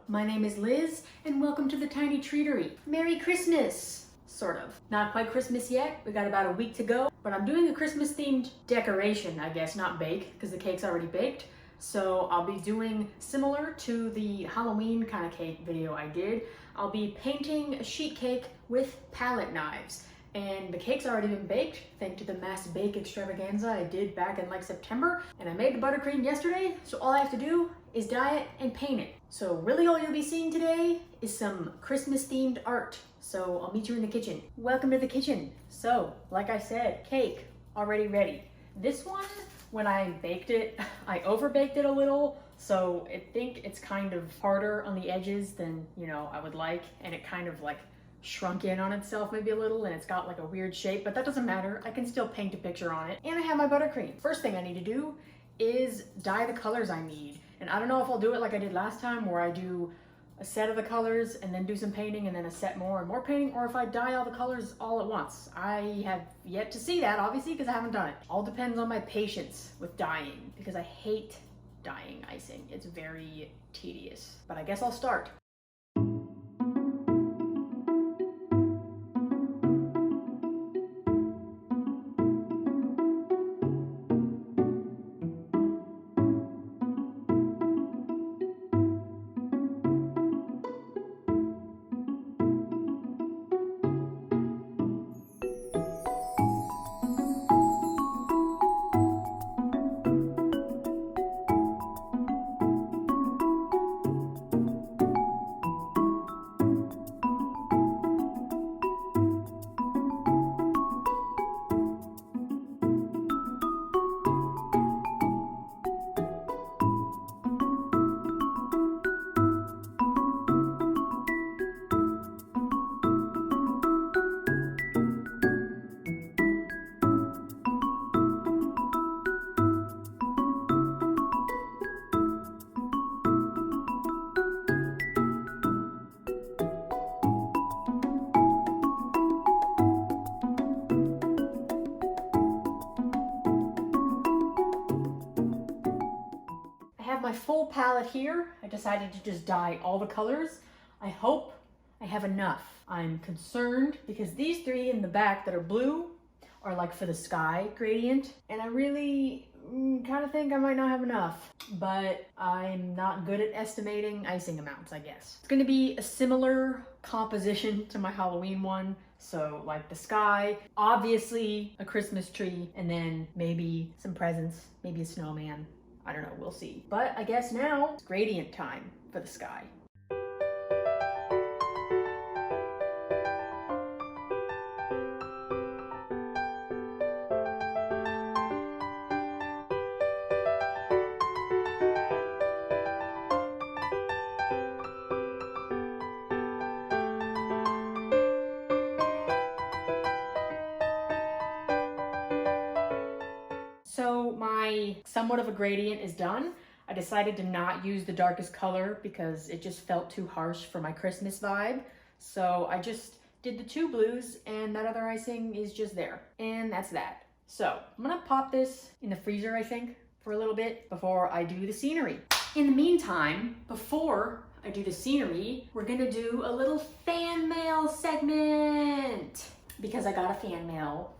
my name is Liz, and welcome to the Tiny Treatery. Merry Christmas! Sort of. Not quite Christmas yet, we got about a week to go, but I'm doing a Christmas themed decoration, I guess, not bake, because the cake's already baked. So I'll be doing similar to the Halloween kind of cake video I did. I'll be painting a sheet cake with palette knives. And the cake's already been baked, thanks to the mass bake extravaganza I did back in like September. And I made the buttercream yesterday, so all I have to do is dye it and paint it. So really all you'll be seeing today is some Christmas themed art. So I'll meet you in the kitchen. Welcome to the kitchen. So, like I said, cake already ready. This one, when I baked it, I overbaked it a little. So I think it's kind of harder on the edges than, I would like. And it kind of like shrunk in on itself maybe a little, and it's got like a weird shape, but that doesn't matter. I can still paint a picture on it. And I have my buttercream. First thing I need to do is dye the colors I need. And I don't know if I'll do it like I did last time, where I do a set of the colors and then do some painting and then a set more and more painting, or if I dye all the colors all at once. I have yet to see that, obviously, because I haven't done it. All depends on my patience with dyeing, because I hate dyeing icing. It's very tedious, but I guess I'll start. My full palette here. I decided to just dye all the colors. I hope I have enough. I'm concerned because these three in the back that are blue are like for the sky gradient, and I really kind of think I might not have enough, but I'm not good at estimating icing amounts, I guess. It's gonna be a similar composition to my Halloween one. So like the sky, obviously a Christmas tree, and then maybe some presents, maybe a snowman. I don't know, we'll see. But I guess now it's gradient time for the sky. So my somewhat of a gradient is done. I decided to not use the darkest color because it just felt too harsh for my Christmas vibe. So I just did the two blues, and that other icing is just there. And that's that. So I'm gonna pop this in the freezer, I think, for a little bit before I do the scenery. In the meantime, before I do the scenery, we're gonna do a little fan mail segment because I got a fan mail.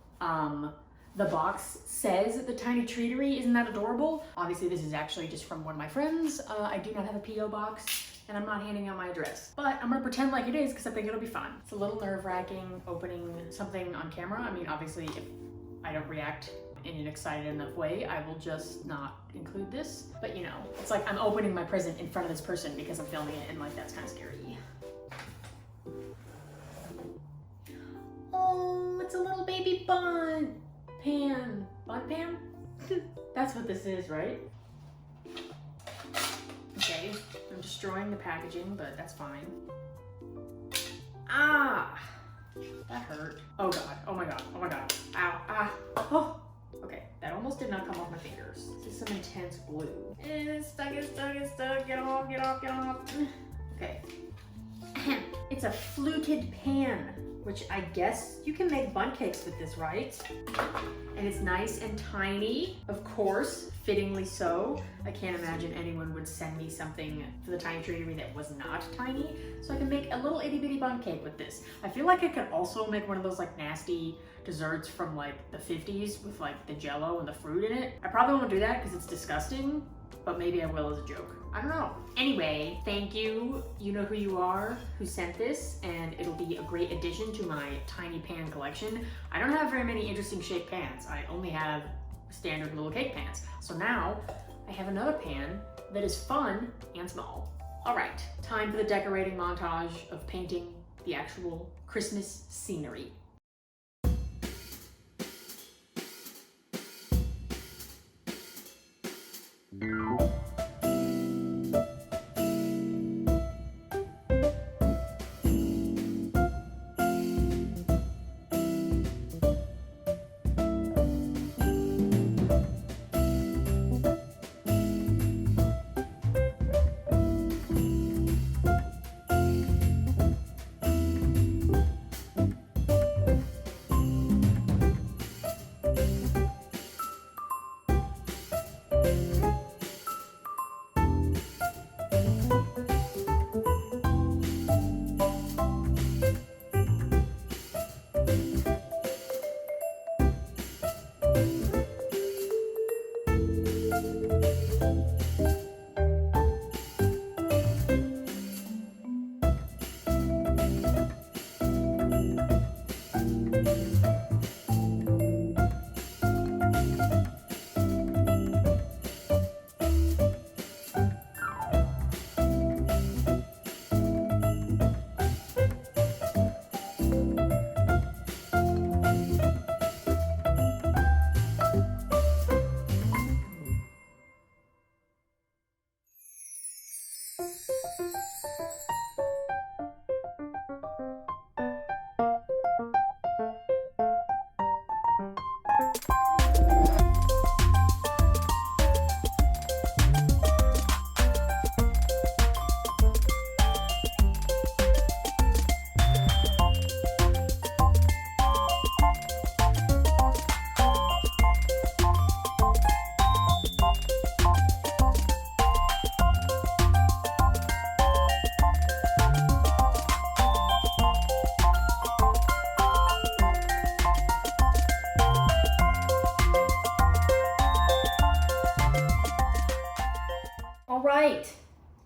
The box says the Tiny Treatery. Isn't that adorable? Obviously, this is actually just from one of my friends. I do not have a P.O. box, and I'm not handing out my address. But I'm gonna pretend like it is because I think it'll be fun. It's a little nerve-wracking opening something on camera. I mean, obviously, if I don't react in an excited enough way, I will just not include this. But it's like I'm opening my present in front of this person because I'm filming it, and like that's kind of scary. Oh, it's a little baby bun. Bun pan? That's what this is, right? Okay, I'm destroying the packaging, but that's fine. Ah! That hurt. Oh god, oh my god, oh my god. Ow, ah, oh! Okay, that almost did not come off my fingers. This is some intense blue. It's stuck, it's stuck, it's stuck. Get off, get off, get off. Okay. It's a fluted pan, which I guess you can make bundt cakes with this, right? And it's nice and tiny, of course, fittingly so. I can't imagine anyone would send me something for the tiny treatery that was not tiny, so I can make a little itty bitty bundt cake with this. I feel like I could also make one of those like nasty desserts from like the 50s with like the jello and the fruit in it. I probably won't do that because it's disgusting, but maybe I will as a joke. I don't know. Anyway, thank you. You know who you are, who sent this, and it'll be a great addition to my tiny pan collection. I don't have very many interesting shaped pans. I only have standard little cake pans. So now I have another pan that is fun and small. All right, time for the decorating montage of painting the actual Christmas scenery. Right,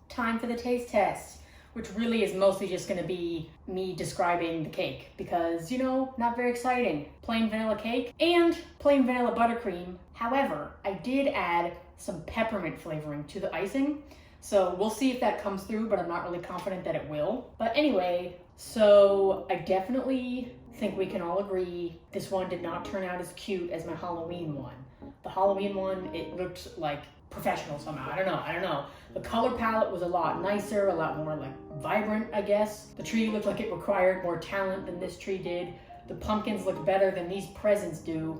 time for the taste test, which really is mostly just going to be me describing the cake because, you know, not very exciting. Plain vanilla cake and plain vanilla buttercream. However, I did add some peppermint flavoring to the icing, so we'll see if that comes through, but I'm not really confident that it will. But anyway, so I definitely think we can all agree this one did not turn out as cute as my Halloween one. The Halloween one, it looked like professional somehow. I don't know. The color palette was a lot nicer, a lot more like vibrant, I guess. The tree looked like it required more talent than this tree did. The pumpkins look better than these presents do.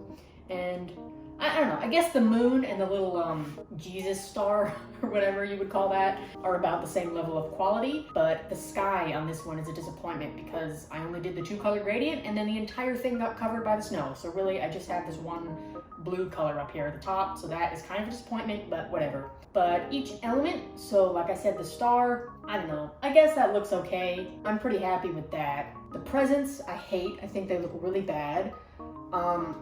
And I don't know, I guess the moon and the little Jesus star or whatever you would call that are about the same level of quality, but the sky on this one is a disappointment because I only did the 2-color gradient and then the entire thing got covered by the snow. So really I just have this one blue color up here at the top, so that is kind of a disappointment, but whatever. But each element, so like I said, the star, I don't know, I guess that looks okay. I'm pretty happy with that. The presents, I hate. I think they look really bad.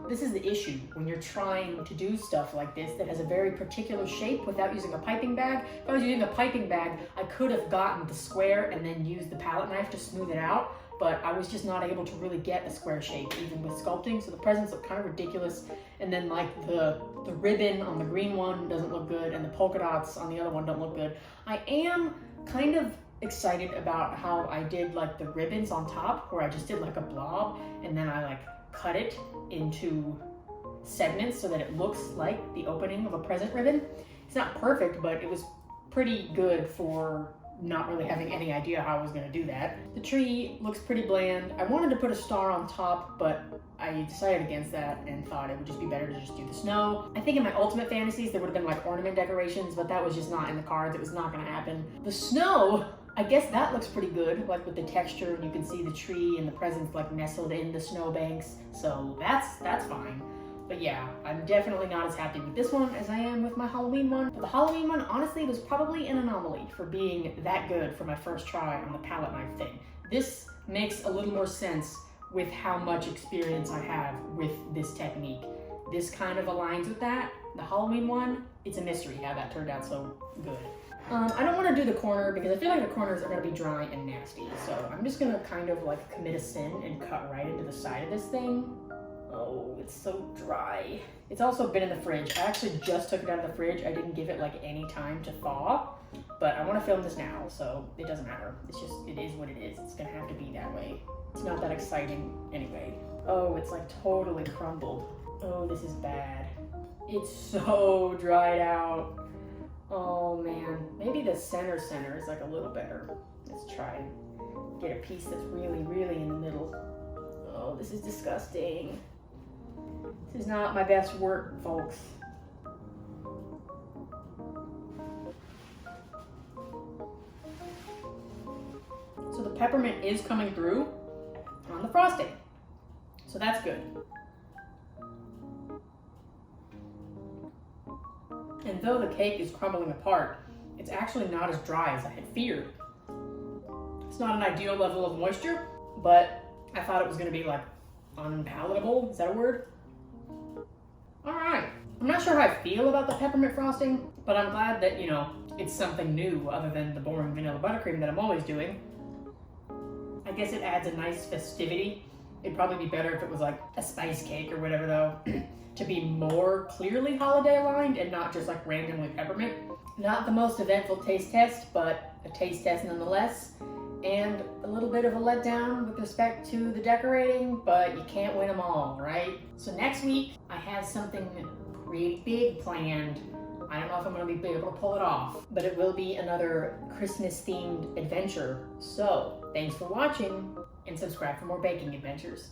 This is the issue when you're trying to do stuff like this that has a very particular shape without using a piping bag. If I was using a piping bag, I could have gotten the square and then used the palette knife to smooth it out, but I was just not able to really get a square shape even with sculpting, so the presents look kind of ridiculous. And then like the ribbon on the green one doesn't look good and the polka dots on the other one don't look good. I am kind of excited about how I did like the ribbons on top, where I just did like a blob and then I like cut it into segments so that it looks like the opening of a present ribbon. It's not perfect, but it was pretty good for not really having any idea how I was gonna do that. The tree looks pretty bland. I wanted to put a star on top, but I decided against that and thought it would just be better to just do the snow. I think in my ultimate fantasies there would have been like ornament decorations, but that was just not in the cards. It was not gonna happen. The snow, I guess that looks pretty good, like with the texture, and you can see the tree and the presents like nestled in the snowbanks, so that's fine. But yeah, I'm definitely not as happy with this one as I am with my Halloween one. But the Halloween one, honestly, was probably an anomaly for being that good for my first try on the palette knife thing. This makes a little more sense with how much experience I have with this technique. This kind of aligns with that. The Halloween one, it's a mystery how that turned out so good. I don't want to do the corner because I feel like the corners are going to be dry and nasty. So I'm just going to kind of like commit a sin and cut right into the side of this thing. Oh, it's so dry. It's also been in the fridge. I actually just took it out of the fridge. I didn't give it like any time to thaw, but I want to film this now, so it doesn't matter. It's just, it is what it is. It's gonna have to be that way. It's not that exciting anyway. Oh, it's like totally crumbled. Oh, this is bad. It's so dried out. Oh man, maybe the center is like a little better. Let's try and get a piece that's really, really in the middle. Oh, this is disgusting. This is not my best work, folks. So the peppermint is coming through on the frosting. So that's good. And though the cake is crumbling apart, it's actually not as dry as I had feared. It's not an ideal level of moisture, but I thought it was gonna be like unpalatable. Is that a word? All right. I'm not sure how I feel about the peppermint frosting, but I'm glad that, you know, it's something new other than the boring vanilla buttercream that I'm always doing. I guess it adds a nice festivity. It'd probably be better if it was like a spice cake or whatever though, to be more clearly holiday aligned and not just like randomly peppermint. Not the most eventful taste test, but a taste test nonetheless. And a little bit of a letdown with respect to the decorating, but you can't win them all, right? So next week, I have something pretty big planned. I don't know if I'm gonna be able to pull it off, but it will be another Christmas-themed adventure. So, thanks for watching, and subscribe for more baking adventures.